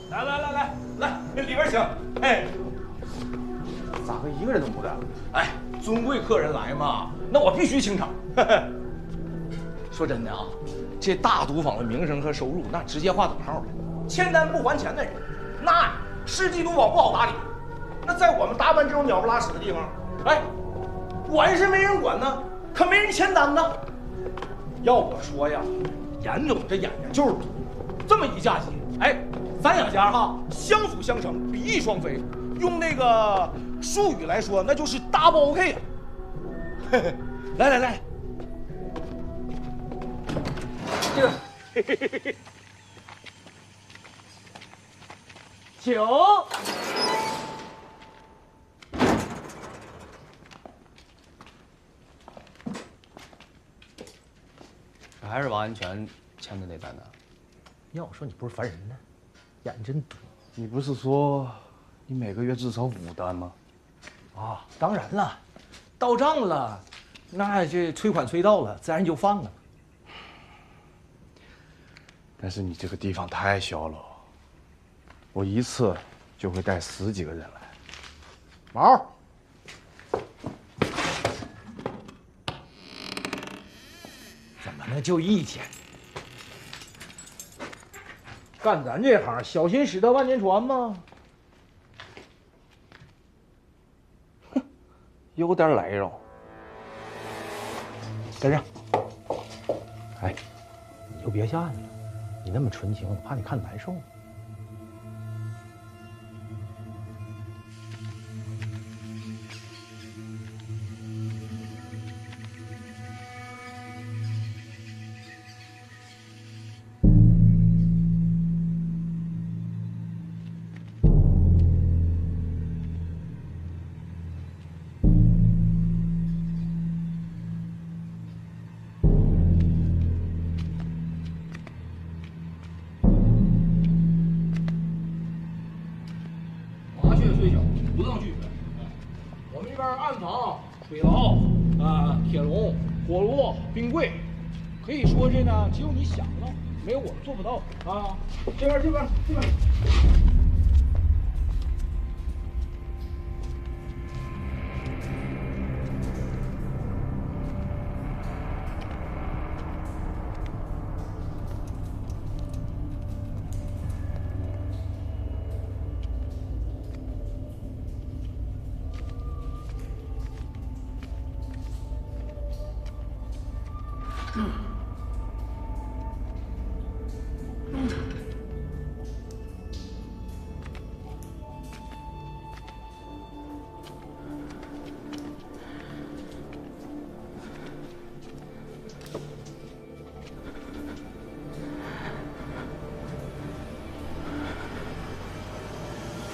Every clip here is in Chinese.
来，里边请。哎，咋个一个人都不干？哎，尊贵客人来嘛，那我必须清场。说真的啊，这大赌坊的名声和收入那直接划等号了。欠单不还钱的人，那世纪赌坊不好打理。那在我们大班这种鸟不拉屎的地方，哎，管是没人管呢，可没人签单呢。要我说呀，严总这眼睛就是毒。这么一架起，哎，咱两家哈相辅相成，比翼双飞。用那个术语来说，那就是 double OK 啊！嘿嘿，来，这个，请。这还是王安全签的那单呢？要我说你不是烦人呢，眼真毒。你不是说你每个月至少5单吗？啊，当然了，到账了，那这催款催到了，自然就放了。但是你这个地方太小了，我一次就会带10几个人来。毛，怎么能就1天？干咱这行，小心驶得万年船吗？哼，有点来肉。跟上。哎，你就别吓你了，你那么纯情，我怕你看难受。水牢啊，铁笼、火炉、冰柜，可以说是呢，只有你想到，没有我们做不到啊。这边。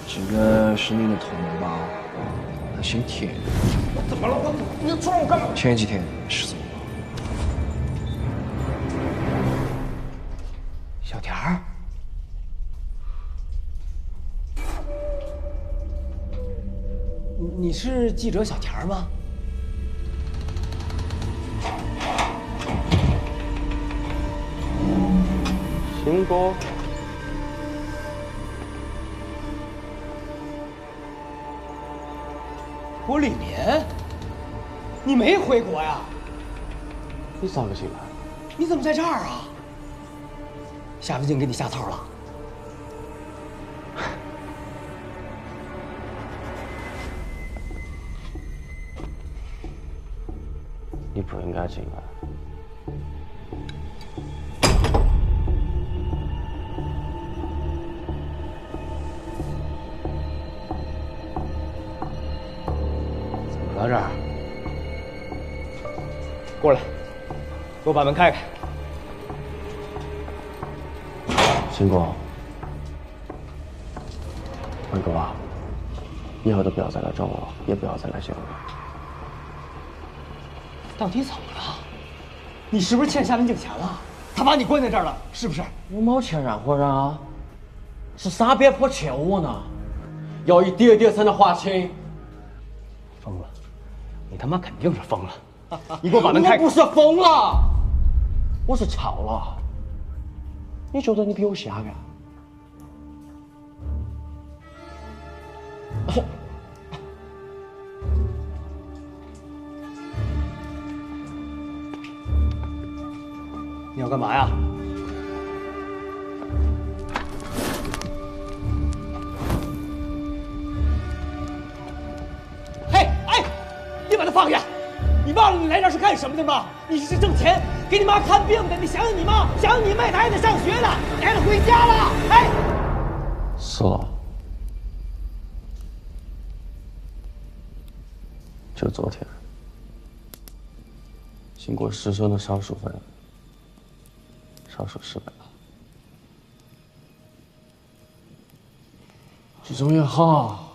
这个是你的同胞，他姓田。怎么了？你抓我干嘛？前几天失踪了。小田儿，你是记者小田儿吗？新哥。郭立民，你没回国呀？你咋个进来？你怎么在这儿啊？夏飞静给你下套了？你不应该进来。到这儿，过来，给我把门开开。新哥，辉哥啊，以后都不要再来找我，也不要再来见我。到底怎么了？你是不是欠夏文静钱了？他把你关在这儿了，是不是？我没欠任何人啊，是啥边坡欠我呢？要一点点才能还清。疯了！你他妈肯定是疯了！你给我把门开开！我不是疯了，我是超了。你觉得你比我瞎干？要干嘛呀？嘿，哎，你把他放下！你忘了你来这是干什么的吗？你是挣钱给你妈看病的，你想想你妈，想想你妹，她还得上学呢，你还得回家了。哎，是了，就昨天，经过师兄的手术费，手术失败了。这种也好，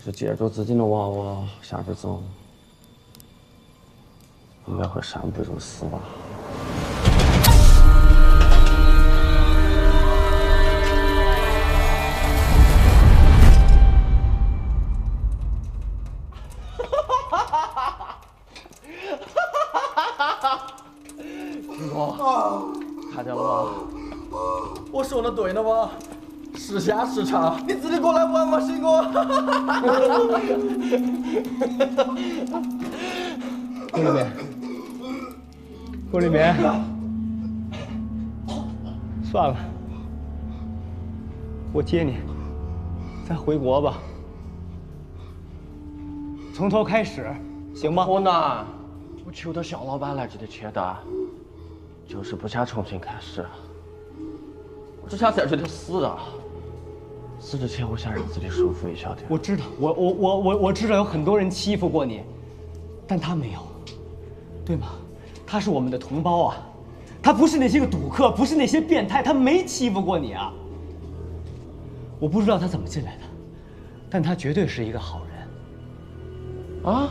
是接着自己的娃娃下着走，应该会生不如死吧。金哥，看见了吗？我说的对呢吧？时下时差，你自己过来玩嘛，鑫哥。顾里面，顾里面，算了，我接你，咱回国吧，从头开始，行吗？河南，我求的肖老板来这里签单，就是不想重新开始，我只想在这里死的。死之前，我想让自己舒服一小点。我知道，我知道有很多人欺负过你，但他没有，对吗？他是我们的同胞啊，他不是那些个赌客，不是那些变态，他没欺负过你啊。我不知道他怎么进来的，但他绝对是一个好人。啊，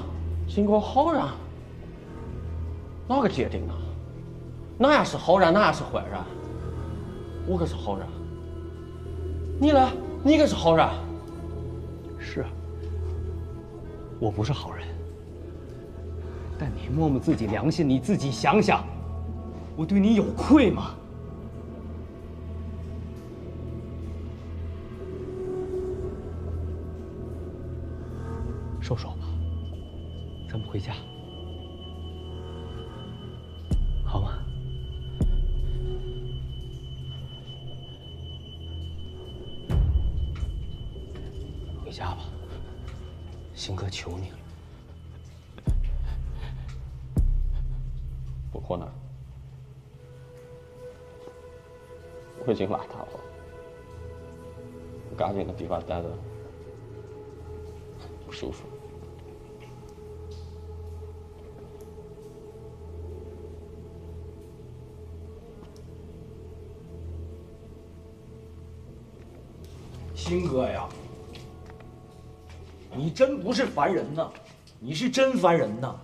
经过好人，哪个界定啊？哪样是好人，哪样是坏人？我可是好人，你呢？你可是好人。是，我不是好人，但你摸摸自己良心，你自己想想，我对你有愧吗？收手吧，咱们回家，好吗？回家吧，鑫哥求你了。不可能，我已经邋遢了，干净的地方待着不舒服。鑫哥呀，你真不是凡人呐，你是真凡人呐！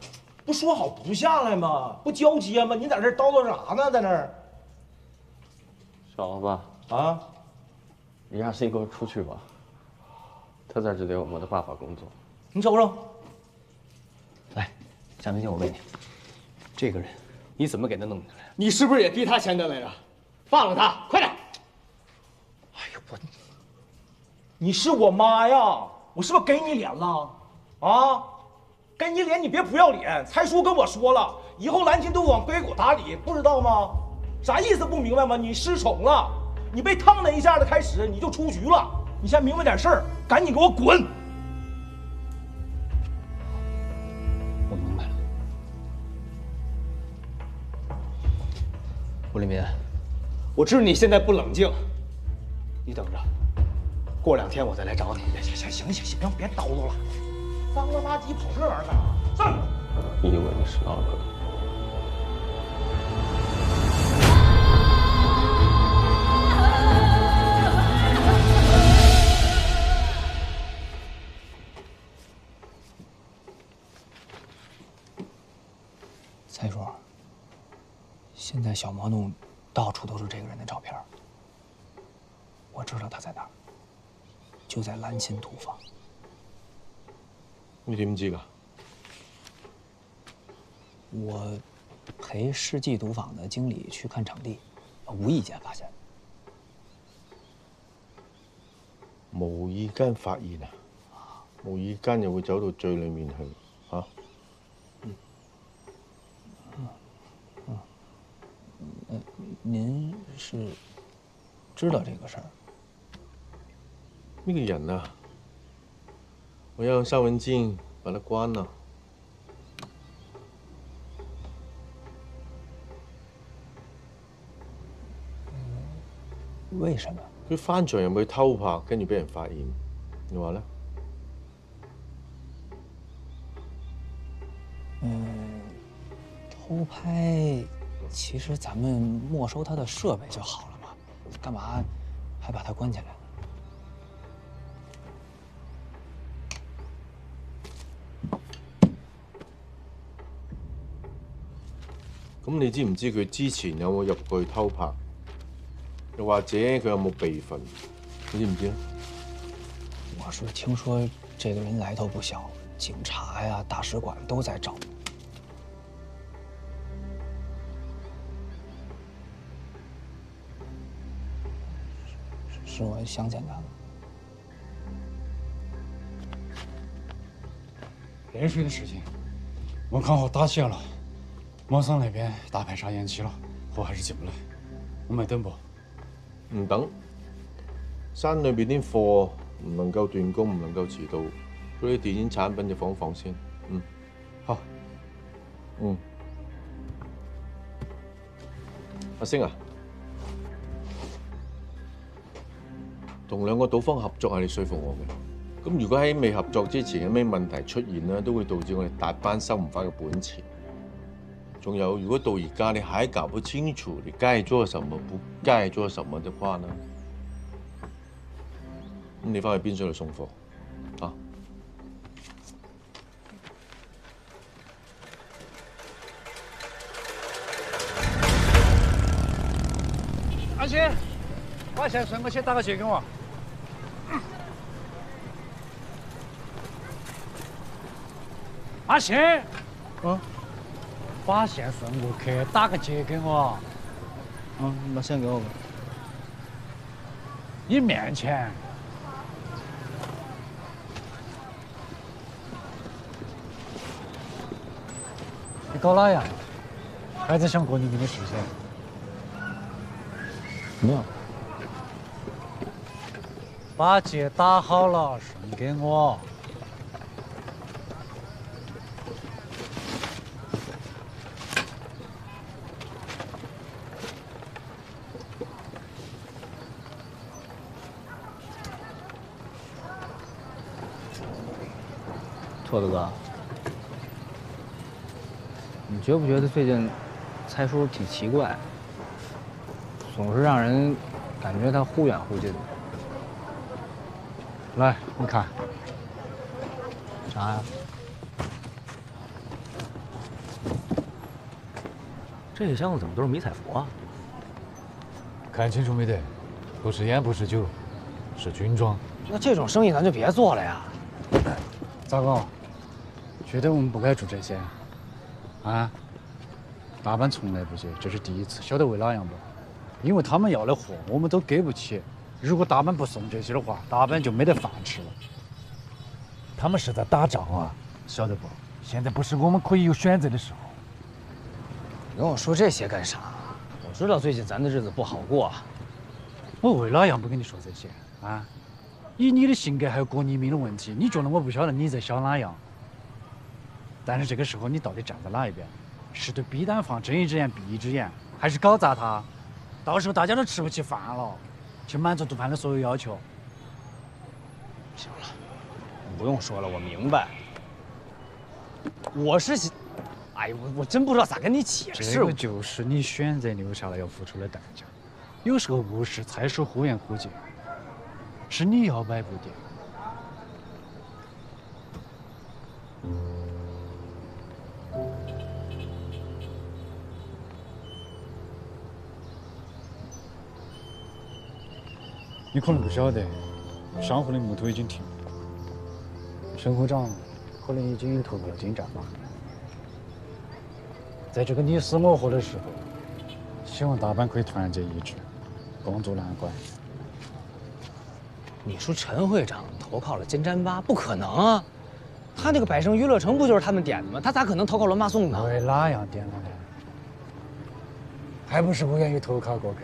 不说好不下来吗？不交接吗？你在这叨叨啥呢？在那儿肖老板啊？你让鑫哥出去吧，他在这里我没得办法工作。你瞅瞅，来，蒋明星，我问你，这个人你怎么给他弄进来？你是不是也逼他签单来着？放了他，快点！哎呦我，你是我妈呀！我是不是给你脸了？啊，给你脸你别不要脸！蔡叔跟我说了，以后蓝金都往归给我打理，不知道吗？啥意思不明白吗？你失宠了，你被烫了一下子开始你就出局了，你先明白点事儿，赶紧给我滚！我明白了，吴立民，我知道你现在不冷静，你等着，过2天我再来找你。行，别叨叨了，脏了吧唧跑这玩意儿干啥？上！你以为你是哪个？蔡叔，现在小毛弄到处都是这个人的照片，我知道他在哪儿，就在蓝琴土坊。你點知㗎？我陪世纪赌坊的经理去看场地，无意间发现。無意間發現啊！無意間又會走到最裡面去嚇？您是知道这个事儿？那个人啊，我要用杀蚊镜把他关了。为什么？佢翻牆入去偷拍，跟住俾人發現，你話咧？偷拍，其实咱们没收他的设备就好了嘛，干嘛还把他关起来呢？咁你知唔知佢之前有冇入過去偷拍？又或者佢有冇備份？你知唔知咧？我是听说这个人来头不小，警察呀、大使馆都在找。是我想简单了。盐水的事情，我看好打起来了。马上那边大排查延期了，货还是进不来，我们等不？唔等，山裏邊啲貨唔能夠斷供，唔能夠遲到，嗰啲電影產品就放先。好。阿星啊，同兩個賭方合作係你說服我嘅。咁如果喺未合作之前有咩問題出現咧，都會導致我哋大班收唔翻嘅本錢。仲有，如果到而家你還搞不清楚你該做什麼、不該做什麼的話呢？咁你翻去邊水度送貨啊？阿姐，把钱顺过去打个结给我。阿星，把钱顺过去打个结给我。你把钱给我吧。你面前。你搞哪样？还在想过你们的事情？没有。把结打好了，顺给我。驼子哥，你觉不觉得最近猜叔挺奇怪，总是让人感觉他忽远忽近的？来，你看，啥呀？这箱子怎么都是迷彩服啊？看清楚没得？不是烟，不是酒，是军装。那这种生意咱就别做了呀。咋个？觉得我们不该做这些？啊？大班从来不接，这是第一次，晓得为哪样不？因为他们要的货我们都给不起。如果大班不送这些的话，大班就没得饭吃了。他们是在打仗啊，晓得不？现在不是我们可以有选择的时候。你跟我说这些干啥？我知道最近咱的日子不好过。我为哪样不跟你说这些啊？以你的性格还有国你命的问题，你觉得我不晓得你在想哪样？但是这个时候你到底站在哪一边？是对 B 单方睁一只眼闭一只眼，还是搞砸他？到时候大家都吃不起饭了，去满足杜潘的所有要求。行了，你不用说了，我明白。我是，哎，我真不知道咋跟你解释。这个就是你选择留下来要付出的代价。有时候不是猜叔忽远忽近，是你摇摆不定。你可能不晓得，上户的木头已经停了，沈科长可能已经投入了进战马。在这个你死我活的时候，希望大班可以团结一致，共度难关。你说陈会长投靠了金砧巴，不可能啊！他那个百盛娱乐城不就是他们点的吗？他咋可能投靠伦巴颂呢？为哪样点的呢？还不是不愿意投靠过去。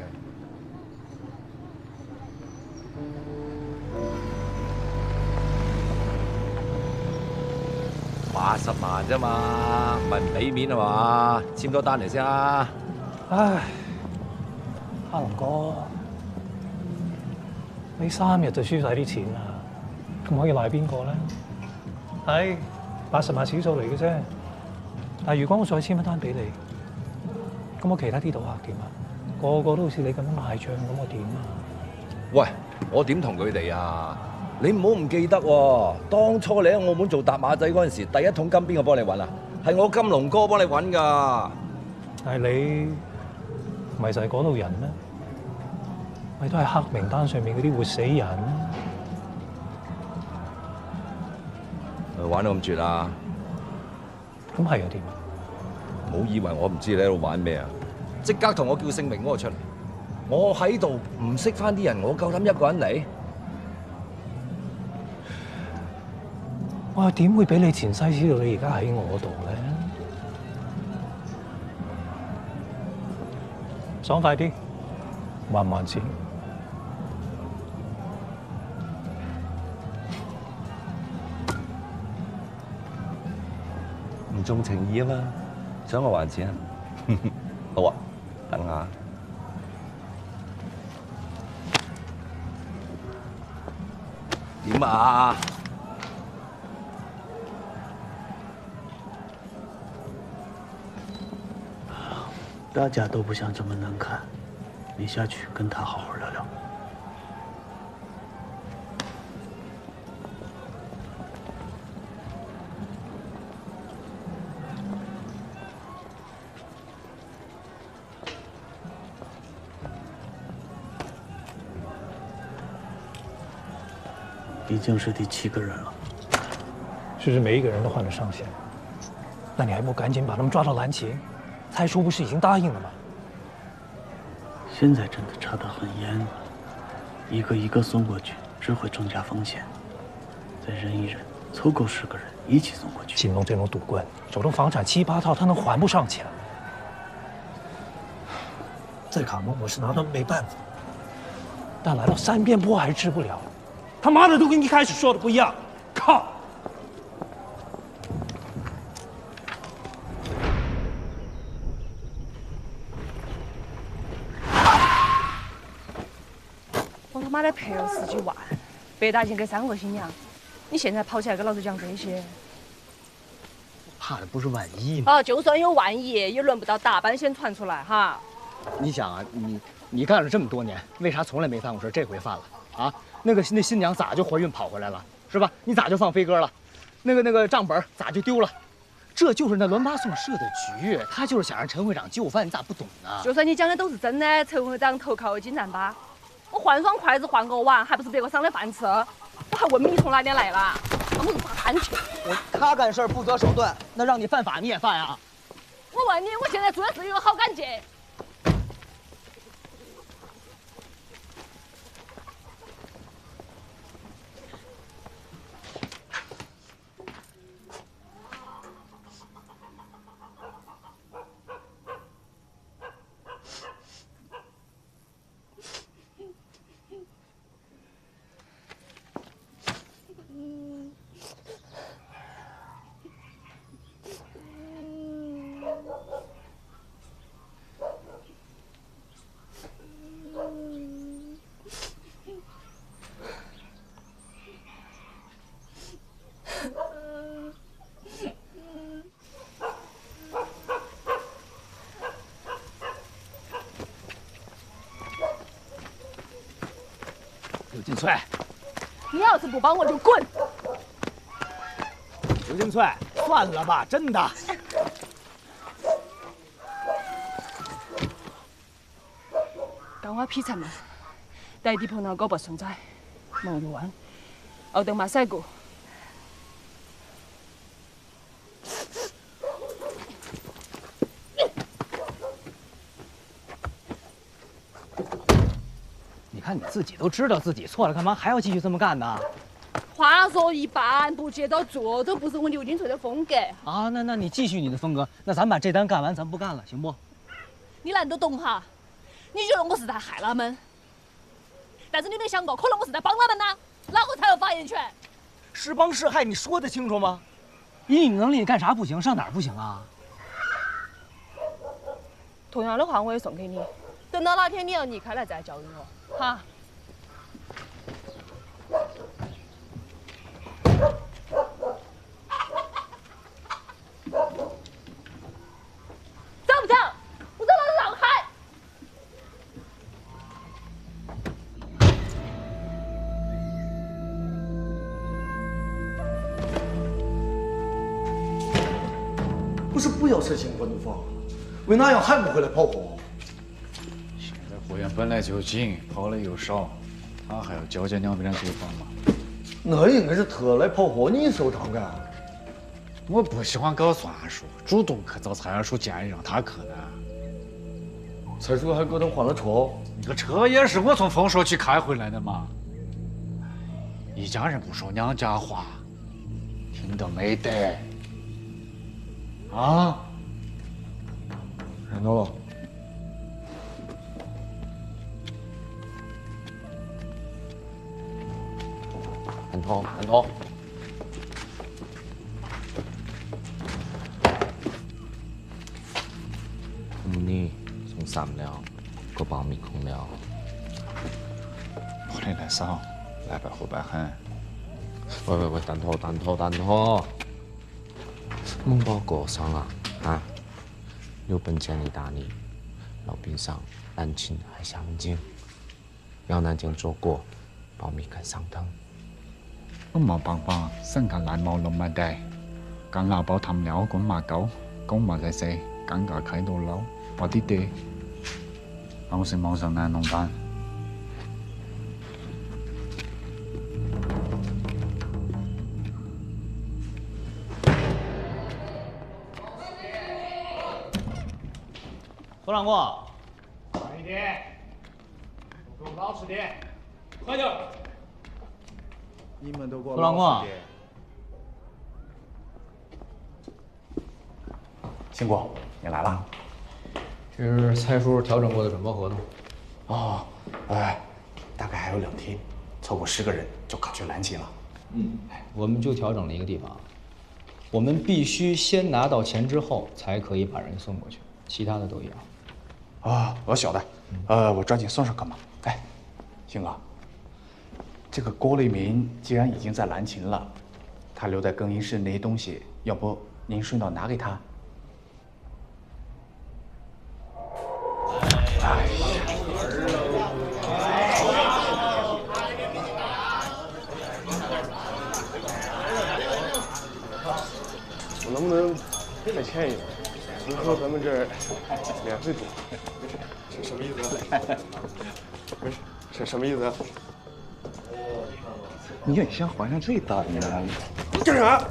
80萬啫嘛，唔係唔俾面啊嘛？簽多單嚟先啊！唉，阿龍哥，你3日就輸晒啲錢啦，咁可以賴邊個咧？係80萬小數嚟嘅啫，但係如果我再簽一單俾你，咁我其他啲賭客點啊？個個都好似你咁樣賴帳，咁我點啊？喂，我點同佢哋啊？你唔好唔記得喎，當初你喺澳門做搭馬仔嗰陣時，第一桶金邊個幫你揾啊？係我金龍哥幫你揾㗎。但係你咪就係嗰度人咩？咪都係黑名單上面嗰啲活死人。玩到咁絕啊！咁係又點啊？唔好以為我唔知你喺度玩咩啊！即刻同我叫姓名嗰個出嚟。我喺度唔識翻啲人，我夠膽一個人嚟？我又點會俾你前世知道你而家喺我度咧？爽快啲，還唔還錢？唔重情義啊嘛，想我還錢啊？好啊，等下。點啊？大家都不想这么难看，你下去跟他好好聊聊。已经是第7个人了，是不是每一个人都换了上线？那你还不赶紧把他们抓到蓝旗？蔡叔不是已经答应了吗？现在真的查得很严了，一个一个送过去只会增加风险。再忍一忍，凑够10个人一起送过去。金龙这种赌棍，手中房产7、8套，他能还不上钱？在卡蒙我是拿他们没办法，但来到三边坡还是治不了。他妈的，都跟一开始说的不一样！靠！我他妈的赔了10几万，白大钱给3个新娘，你现在跑起来跟老子讲这些？怕的不是万一吗？啊，就算有万一，也轮不到大半仙传出来哈。你想啊，你干了这么多年，为啥从来没犯过事？这回犯了啊？那新娘咋就怀孕跑回来了，是吧？你咋就放飞鸽了？那个账本咋就丢了？这就是那栾八送设的局，他就是想让陈会长就范，你咋不懂呢？就算你讲的都是真的，陈会长投靠了金战吧，我换双筷子换个碗，还不是别个赏的饭吃？我还问你从哪点来了？那不是砸摊去？他干事不择手段，那让你犯法你也犯啊？我问你，我现在做的事有好感觉？刘金翠，你要是不帮我就滚！刘金翠，算了吧，真的。刚我劈柴嘛，第地碰到個不順仔，冇用玩，我等馬賽過。你看你自己都知道自己错了，干嘛还要继续这么干呢？话说一半，不接着做，这不是我刘金翠的风格。啊，那你继续你的风格，那咱把这单干完，咱不干了，行不？你难都懂哈？你觉得我是在害他们，但是你没想过，可能我是在帮他们呐，哪个才有发言权？是帮是害，你说得清楚吗？以你能力干啥不行，上哪儿不行啊？同样的话我也送给你，等到哪天你要离开来再教育我，哈。走不走？我走了让开。不是不要涉嫌关东房，为哪样还不回来跑货？现在货源本来就紧，跑的又少，他还要交接两边的罪房吗？那应该是特来跑货，你收账干？我不喜欢搞算术，主动去找蔡二叔建议让他去呢。蔡叔还给他换了车，那个车也是我从丰硕去开回来的嘛。一家人不说两家话，听到没得？啊？认到了。安托，安托。你送3了，个苞米空了。不能来少，来白活白很。喂，蛋头，孟宝过上啊啊！有本钱理打你，老兵上南京还下门京，要南京做过，苞米更上腾。我冇辦法，身家爛冇冧埋地，間鬧包氹料管馬狗，公馬仔死，間架啟到樓，我啲地，我是網上難弄班。何长光，慢一点，给我老实点，快点！你们都给我何长光，兴国，你来了。这是蔡叔调整过的转包合同。哦，大概还有2天，凑够10个人就可去蓝旗了。我们就调整了一个地方，我们必须先拿到钱之后，才可以把人送过去，其他的都一样。我晓得，我抓紧送上去嘛。哎，兴哥，这个郭立明既然已经在蓝琴了，他留在更衣室那些东西，要不您顺道拿给他？我能不能再签一个？以后咱们这儿免费住。是什么意思？不是，是什么意思？你很像皇上最大的呢。干啥？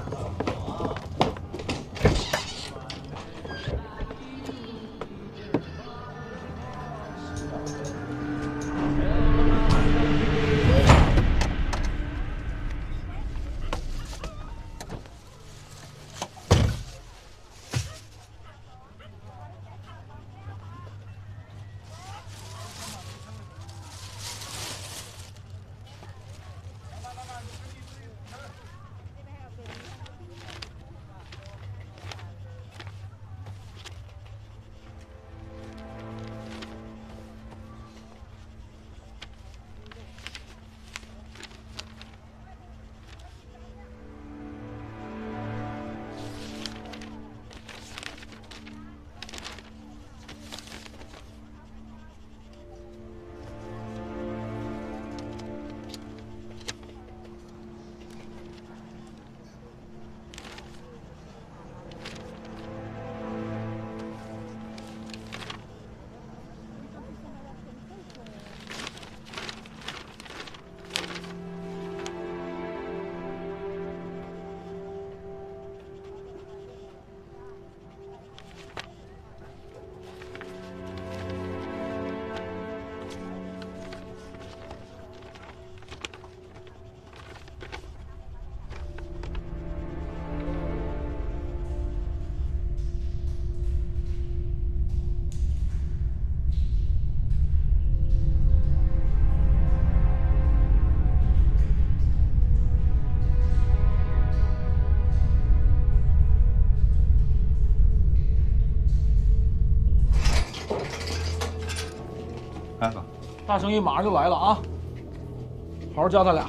大生意马上就来了啊！好好教他俩。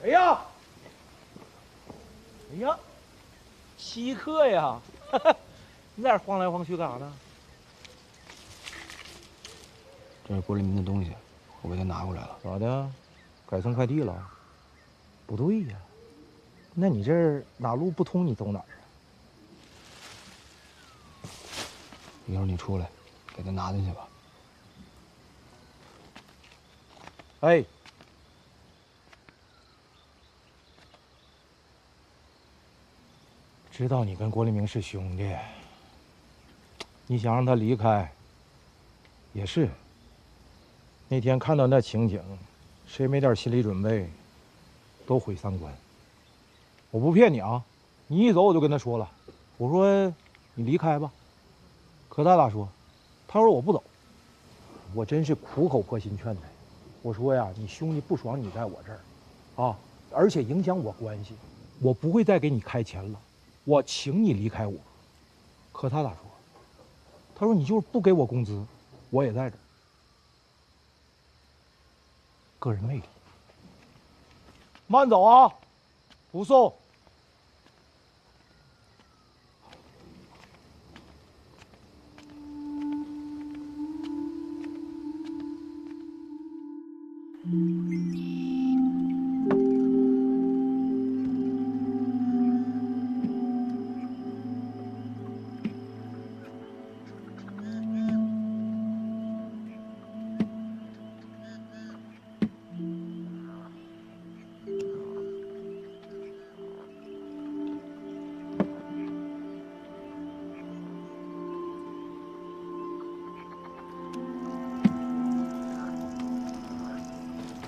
谁呀？哎呀，稀客呀！你在这晃来晃去干啥呢？这是郭立民的东西，我给他拿过来了。咋的？改送快递了？不对呀，那你这儿哪路不通，你走哪儿啊？一会儿你出来，给他拿进去吧。哎。知道你跟郭立明是兄弟，你想让他离开，也是。那天看到那情景，谁没点心理准备，都毁三观。我不骗你啊，你一走我就跟他说了，我说你离开吧。可他咋说？他说我不走。我真是苦口婆心劝他，我说呀，你兄弟不爽你在我这儿，啊，而且影响我关系，我不会再给你开钱了。我请你离开我，可他咋说？他说你就是不给我工资，我也在这儿。个人魅力。慢走啊，不送。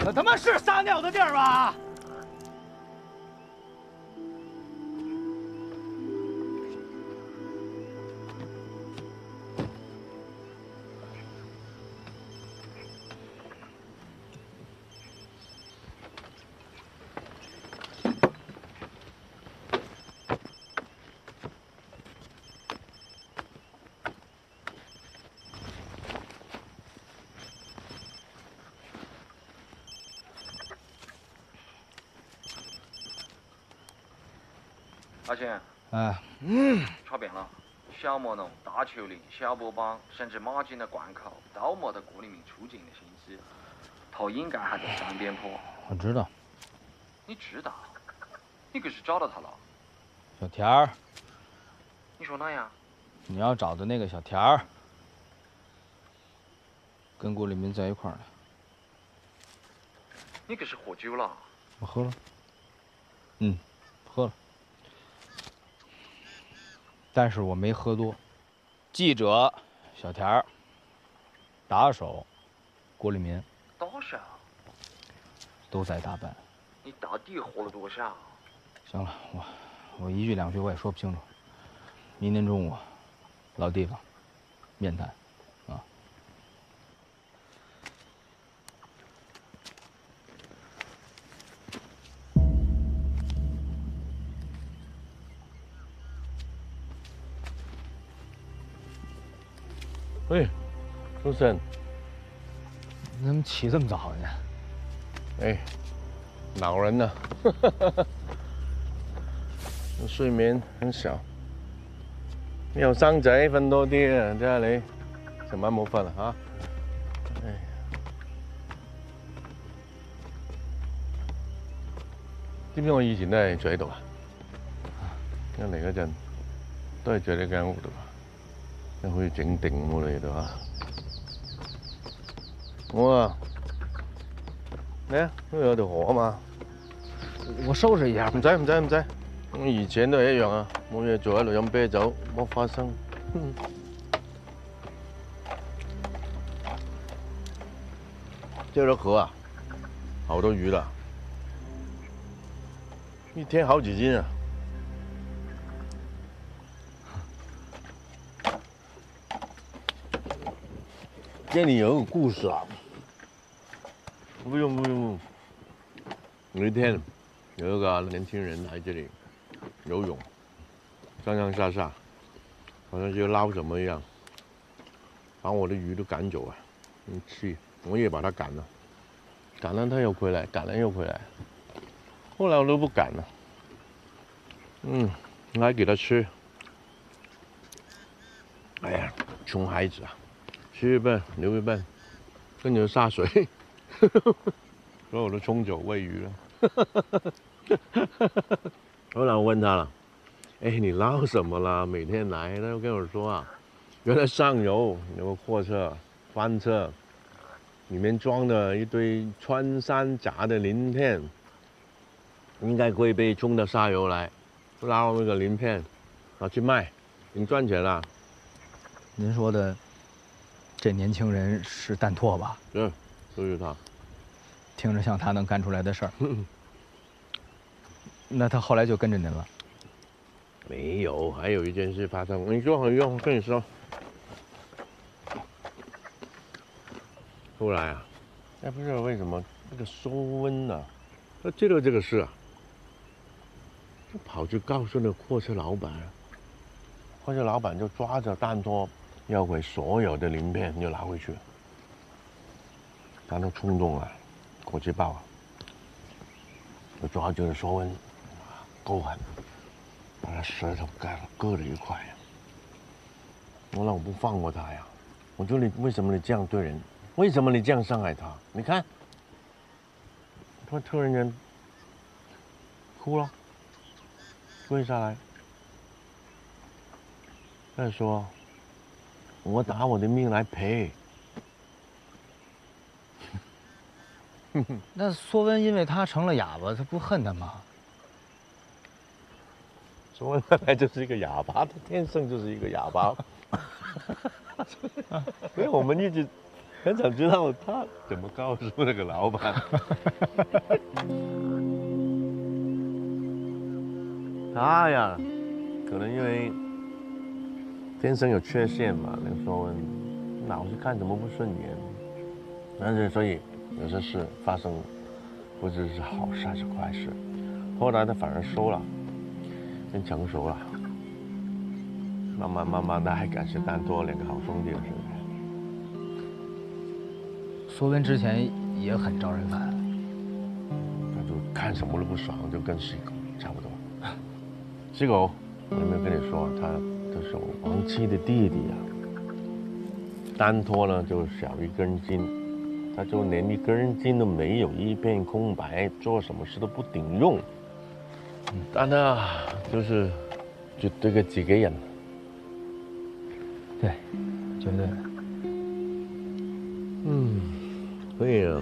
这他妈是撒尿的地儿吧？阿星，差变了，小魔农、大球林、小波帮，甚至马军的贯口，都没得郭立明出警的心思。他应该还在山边坡。我知道。你知道？你可是找到他了？小田儿。你说哪样？你要找的那个小田儿，跟郭立民在一块儿呢。你可是喝酒了？我喝了。喝了。但是我没喝多。记者小田儿，打手郭立民多少？都在大班。你到底喝了多少？行了，我一句两句我也说不清楚。明天中午，老地方，面谈，啊。喂，书生，你怎么起这么早呢？哎，老人呢，睡眠很少。有生仔瞓多啲啊！睇下你，成晚冇瞓啊嚇！唉，知唔知我以前都係住喺度啊？一嚟嗰陣都係住喺呢間屋度，即係好似整定咁嚟度啊！我啊，你啊，因為有條河啊嘛。我收拾一下。唔使，我以前都係一樣啊，冇嘢做喺度飲啤酒，剝花生。這條河啊，好多魚啦，一天好幾斤啊。這裡有個故事啊。不用。有一天，有一個年輕人來這裡游泳，上上下下，好像就撈什麼一樣，把我的魚都趕走啊！很氣，我也把他趕了，趕了他又回來，趕了又回來，後來我都不趕了。我還給他吃。哎呀，窮孩子啊，吃一半留一半，跟着下水，所以我都沖走餵魚了。後來我問他了，哎，你撈什麼啦？每天來，他就跟我說啊，原來上游有個貨車翻車，裡面裝的一堆穿山甲的鳞片，應該會被沖到下游來，撈那個鳞片，拿去賣，你賺錢了。您說的這年輕人是蛋拓吧？對，就是他。聽着像他能幹出來的事兒。那他後來就跟着您了？沒有，還有一件事發生。你說，我跟你說。後來啊，不知道為什麼那個收溫啊，他知道這個事啊，就跑去告訴那個貨車老闆，貨車老闆就抓着蛋拓要回所有的鱗片就拿回去了。他那衝動啊，火氣爆啊，就抓住了收溫，夠狠，把他舌頭割了一塊。我老不放過他呀，我說你為什麼你這樣對人？為什麼你這樣傷害他？你看，他突然間哭了，跪下來，他說：“我拿我的命來賠。”那索溫因為他成了啞巴，他不恨他嗎？索溫本來就是一個啞巴，他天生就是一個啞巴。所以我們一直很想知道他怎麼告訴那個老闆。他呀，可能因為天生有缺陷嘛，那個索溫老是看什麼不順眼，但是所以有些事發生，不知是好事還是壞事。後來他反而收了，變成熟了。慢慢的，還感謝蛋拓兩個好兄弟了，是不是？索溫之前也很招人煩，他就看什麼都不爽，就跟細狗差不多。細狗，我有沒有跟你說，他是王七的弟弟呀。蛋拓呢就少一根筋，他就連一根筋都沒有，一片空白，做什麼事都不頂用。但呢，就是絕對嘅自己人。對，絕對。所以啊，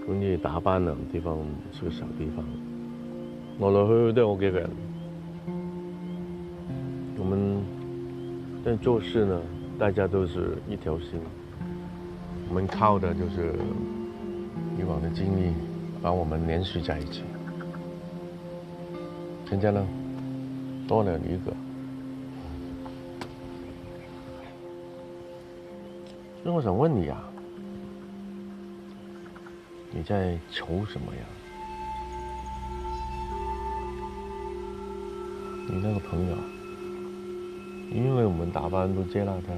總之打班啊地方是個小地方，來來去去都係我幾個人。我們在做事呢，大家都是一条心，我们靠的就是以往的经历，把我们联系在一起。现在呢，多了一个。所以我想问你啊，你在愁什么呀？你那个朋友，因为我们打扮都接纳他，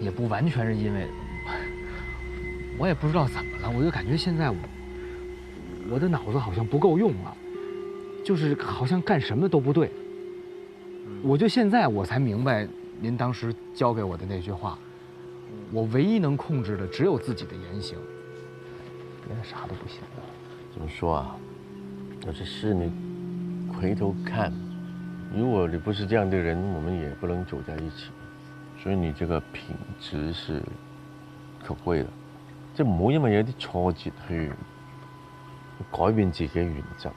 也不完全是因为，我也不知道怎么了，我就感觉现在我的脑子好像不够用了，就是好像干什么都不对。我就现在我才明白您当时教给我的那句话，我唯一能控制的只有自己的言行，别的啥都不行了。怎么说啊？有些事你回头看，如果你不是这样的人，我们也不能走在一起。所以你这个品質是可貴嘅，即係唔好因為有啲挫折去改變自己嘅原則，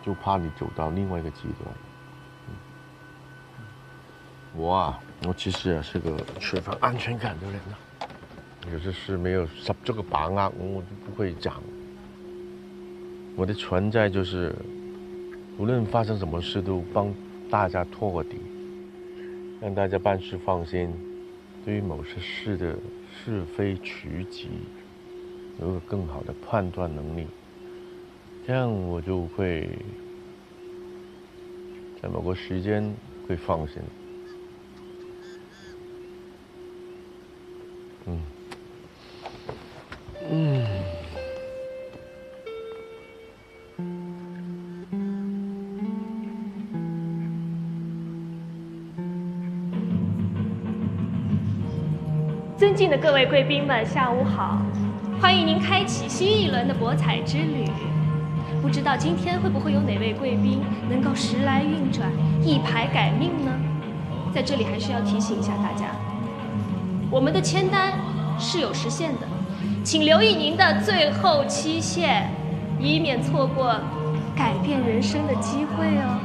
就怕你走到另外一個極端。我其實是個缺乏安全感的人啊，有些事沒有十足嘅把握，我就不會講。我的存在就是無論發生什麼事都幫大家托個底。让大家办事放心，对于某些事的是非曲直有个更好的判断能力，这样我就会在某个时间会放心。尊敬的各位贵宾们，下午好！欢迎您开启新一轮的博彩之旅。不知道今天会不会有哪位贵宾能够时来运转，一牌改命呢？在这里还是要提醒一下大家，我们的签单是有时限的，请留意您的最后期限，以免错过改变人生的机会哦。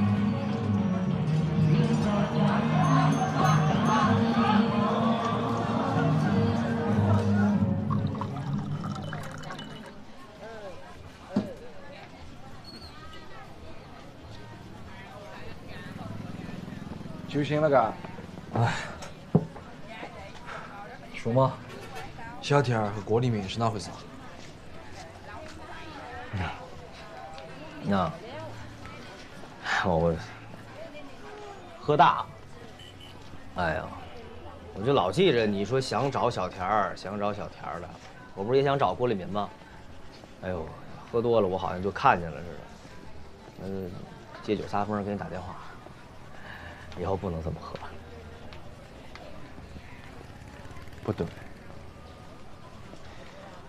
就行了嘎。哎，说嘛，小田儿和郭黎明是哪回事啊？我喝大。哎呀，我就老记着你说想找小田儿的，我不是也想找郭黎民吗？哎呦，喝多了我好像就看见了似的。借酒撒疯给你打电话，以后不能这么喝。不对，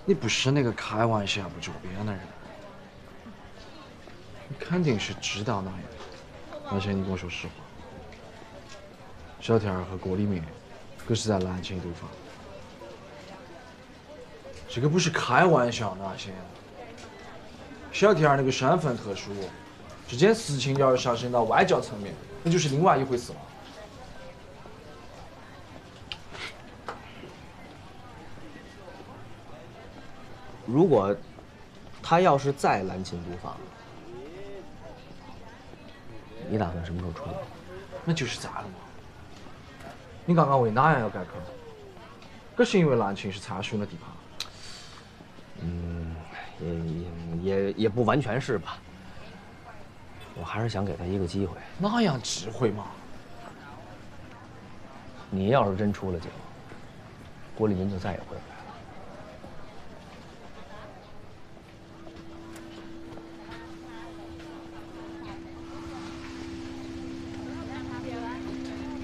你不是那个开玩笑不周边的人，你肯定是知道那样。而且你跟我说实话，小田儿和郭黎明可是在蓝青赌坊，这个不是开玩笑那些。小田儿那个身份特殊，这件事情要是上升到外交层面，那就是另外一回事了。如果他要是在蓝青赌坊，你打算什么时候出来？那就是在了嘛。你刚刚为哪样要改口？这是因为蓝青是参选的地盘。也不完全是吧。我还是想给他一个机会。哪样智慧嘛？你要是真出了警，郭黎民就再也回不来了。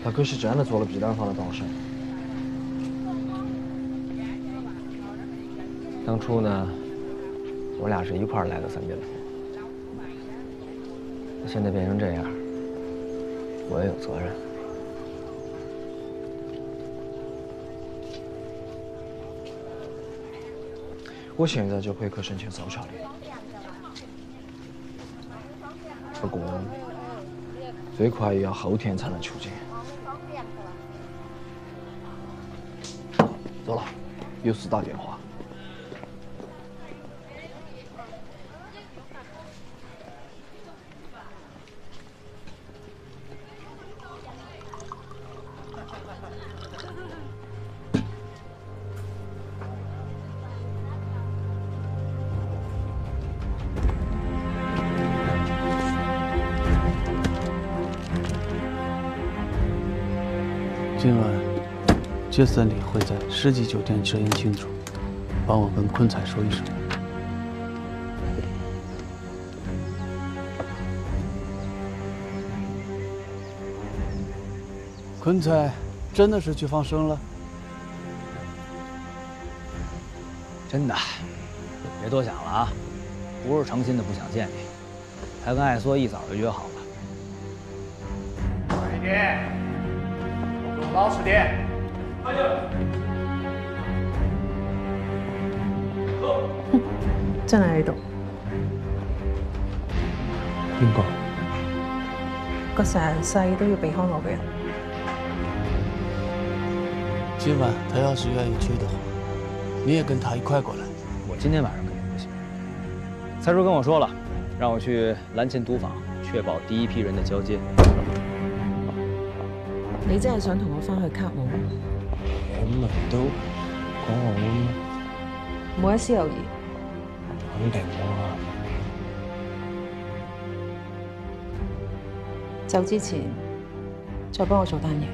他可是真的做了避单房的董事。当初呢，我俩是一块儿来的三边坡，现在变成这样，我也有责任。我现在就回科申请搜查令。不过最快也要后天才能出境。走了，有事打电话。今晚杰森里会在世纪酒店设宴庆祝，帮我跟坤彩说一声。坤彩真的是去放生了？真的，别多想了啊！不是诚心的不想见你，他跟艾缩一早就约好了。快一点，老实点。哎呀！真係喺度。邊個？個成世都要避開我嘅人。今晚他要是愿意去的话，你也跟他一块过来。我今天晚上肯定不行。蔡叔跟我说了，让我去蓝琴赌坊，确保第一批人的交接。你真係想同我翻去卡我？咁咪都講好咩？冇一絲猶豫。肯定啦。走之前，再幫我做單嘢。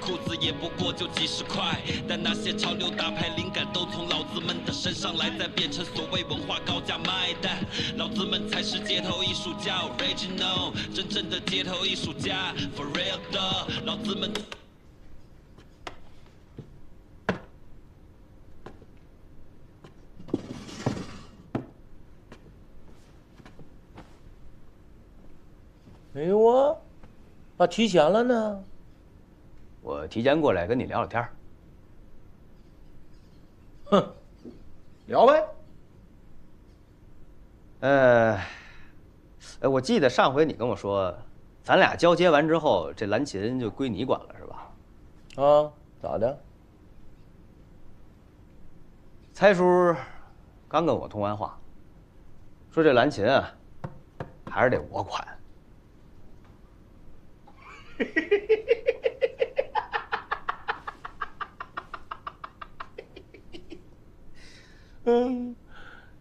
裤子也不过就几十块，但那些潮流大牌灵感都从老子们的身上来，再变成所谓文化高价卖的。老子们才是街头艺术家 ，original， 真正的街头艺术家 ，for real 的。老子们。没有啊，咋提前了呢？我提前过来跟你聊聊天。哼，聊呗。我记得上回你跟我说，咱俩交接完之后，这蓝琴就归你管了，是吧？啊，咋的？蔡叔刚跟我通完话，说这蓝琴啊，还是得我管。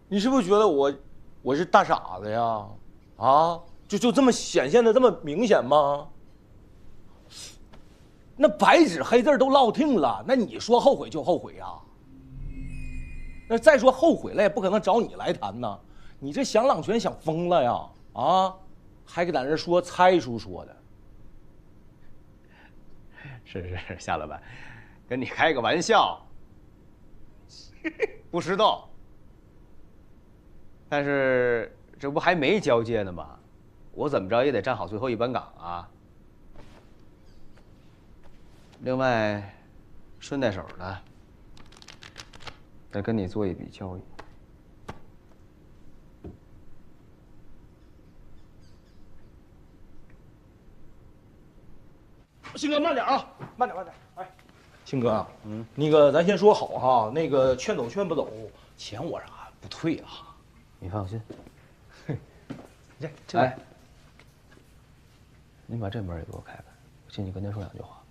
你是不是觉得我是大傻子呀？啊，就这么显现的这么明显吗？那白纸黑字都落定了，那你说后悔就后悔呀？那再说后悔了也不可能找你来谈呐，你这想揽权想疯了呀？啊，还给在那说蔡叔说的。是夏老板，跟你开个玩笑，不识逗。但是这不还没交接呢吗？我怎么着也得站好最后一班岗啊。另外，顺带手的，再跟你做一笔交易。鑫哥，慢点啊，慢点。哎，鑫哥啊，那个咱先说好哈，那个劝走劝不走，钱我不退啊。你放心。这哎，你把这门也给我开开，我进去跟他说两句话。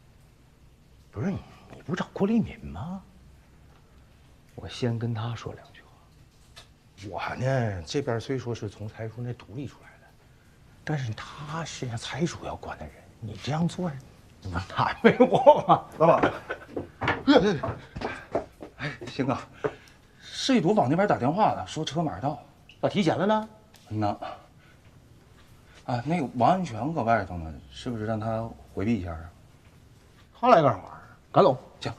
不是你不找郭立敏吗？我先跟他说两句话。我呢，这边虽说是从财叔那独立出来的，但是他是财叔要管的人，你这样做，你不难为我吗？老板。哎，鑫哥，市毒坊那边打电话了，说车马上到。那提前了呢？那。啊，那个王安全搁外头呢，是不是让他回避一下啊？他来干啥呀？赶走。行。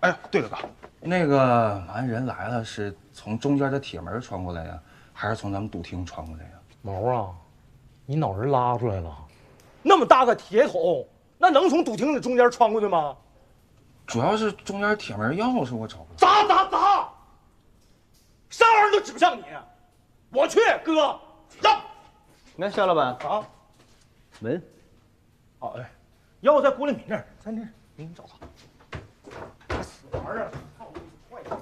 哎呀，对了，哥，那个完人来了，是从中间的铁门穿过来呀，还是从咱们赌厅穿过来呀？毛啊，你脑仁拉出来了？那么大个铁桶，那能从赌厅的中间穿过去吗？主要是中间铁门钥匙我找不着。砸！啥玩意儿都指不上你，我去，哥，让。那肖老板啊，门。哦，哎，钥匙在郭立敏那儿，在那儿，你找他。死玩意儿！操你坏蛋！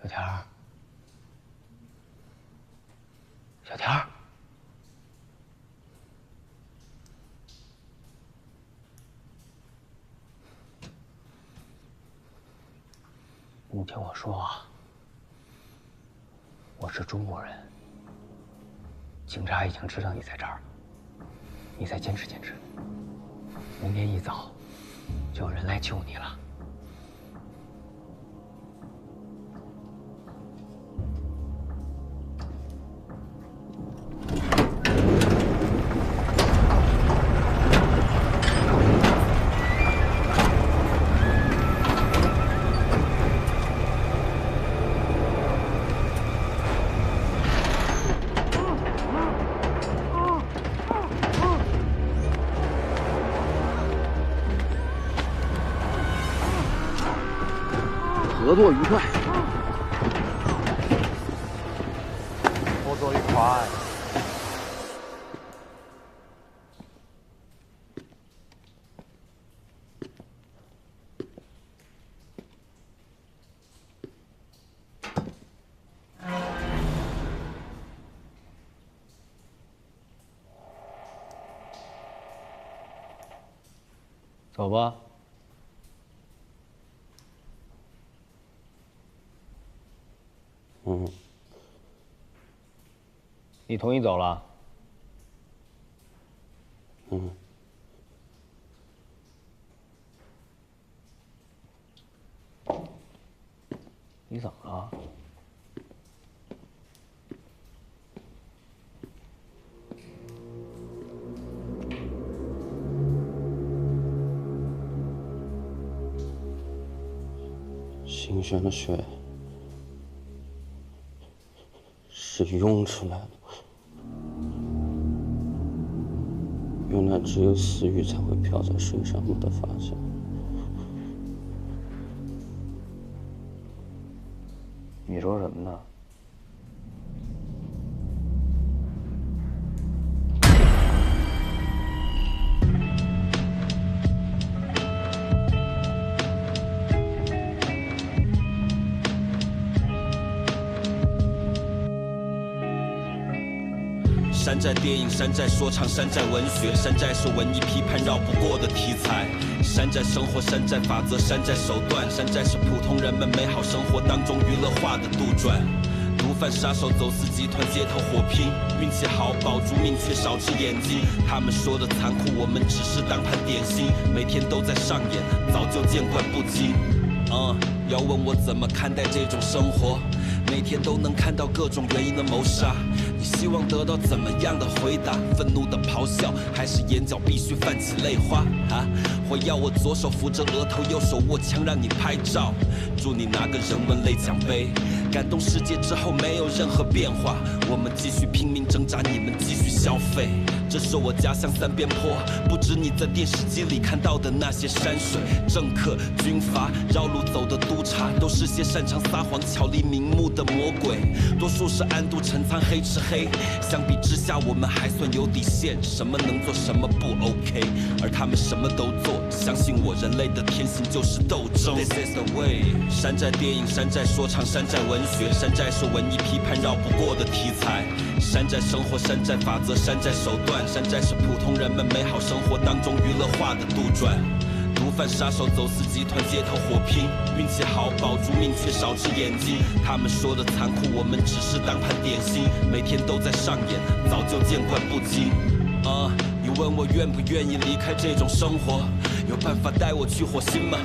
小田儿，小田儿，你听我说啊，我是中国人，警察已经知道你在这儿了，你再坚持坚持，明天一早就有人来救你了。合作愉快，合作愉快。走吧。你同意走了？你怎么了？新鲜的血是涌出来的。原来只有死鱼才会漂在水上，没得发现。你说什么呢？山寨电影，山寨说唱，山寨文学，山寨是文艺批判绕不过的题材。山寨生活，山寨法则，山寨手段，山寨是普通人们美好生活当中娱乐化的杜撰。毒贩、杀手、走私集团，街头火拼，运气好保住命，却少只眼睛。他们说的残酷，我们只是当盘点心，每天都在上演，早就见惯不惊。要问我怎么看待这种生活，每天都能看到各种原因的谋杀。你希望得到怎么样的回答？愤怒的咆哮，还是眼角必须泛起泪花？或要我左手扶着额头，右手握枪让你拍照？祝你拿个人文类奖杯。感动世界之后没有任何变化，我们继续拼命挣扎，你们继续消费。这是我家乡三边坡，不止你在电视机里看到的那些山水。政客、军阀、绕路走的督察，都是些擅长撒谎、巧立名目的魔鬼。多数是暗度陈仓、黑吃黑。相比之下，我们还算有底线，什么能做，什么不 OK。而他们什么都做，相信我，人类的天性就是斗争。This is the way。山寨电影，山寨说唱，山寨文学，山寨是文艺批判绕不过的题材。山寨生活，山寨法则，山寨手段，山寨是普通人们美好生活当中娱乐化的杜撰。毒贩杀手、走私集团街头火拼，运气好保住命，却少只眼睛。他们说的残酷，我们只是当盘点心，每天都在上演，早就见惯不惊。你问我愿不愿意离开这种生活？有办法带我去火星吗？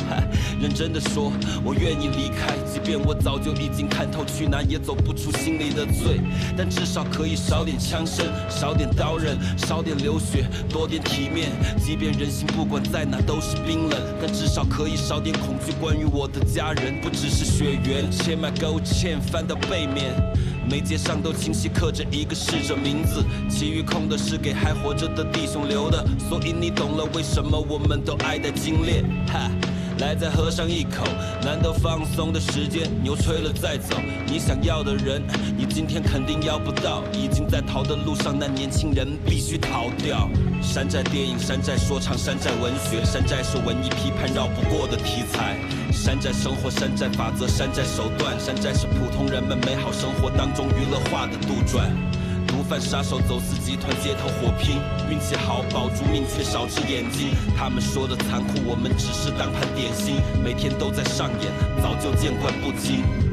认真的说，我愿意离开，即便我早就已经看透，去哪也走不出心里的罪。但至少可以少点枪声，少点刀刃，少点流血，多点体面。即便人心不管在哪都是冰冷，但至少可以少点恐惧。关于我的家人，不只是血缘。签买勾芡翻到背面。每街上都清晰刻着一个逝者名字，其余空的是给还活着的弟兄留的。所以你懂了为什么我们都爱戴金链。哈，来再喝上一口，难得放松的时间，牛吹了再走。你想要的人，你今天肯定要不到。已经在逃的路上，那年轻人必须逃掉。山寨电影、山寨说唱、山寨文学，山寨是文艺批判绕不过的题材。山寨生活、山寨法则、山寨手段，山寨是普通人们美好生活当中娱乐化的杜撰。毒贩杀手、走私集团街头火拼，运气好保住命，却少只眼睛。他们说的残酷，我们只是当盘点心，每天都在上演，早就见惯不惊。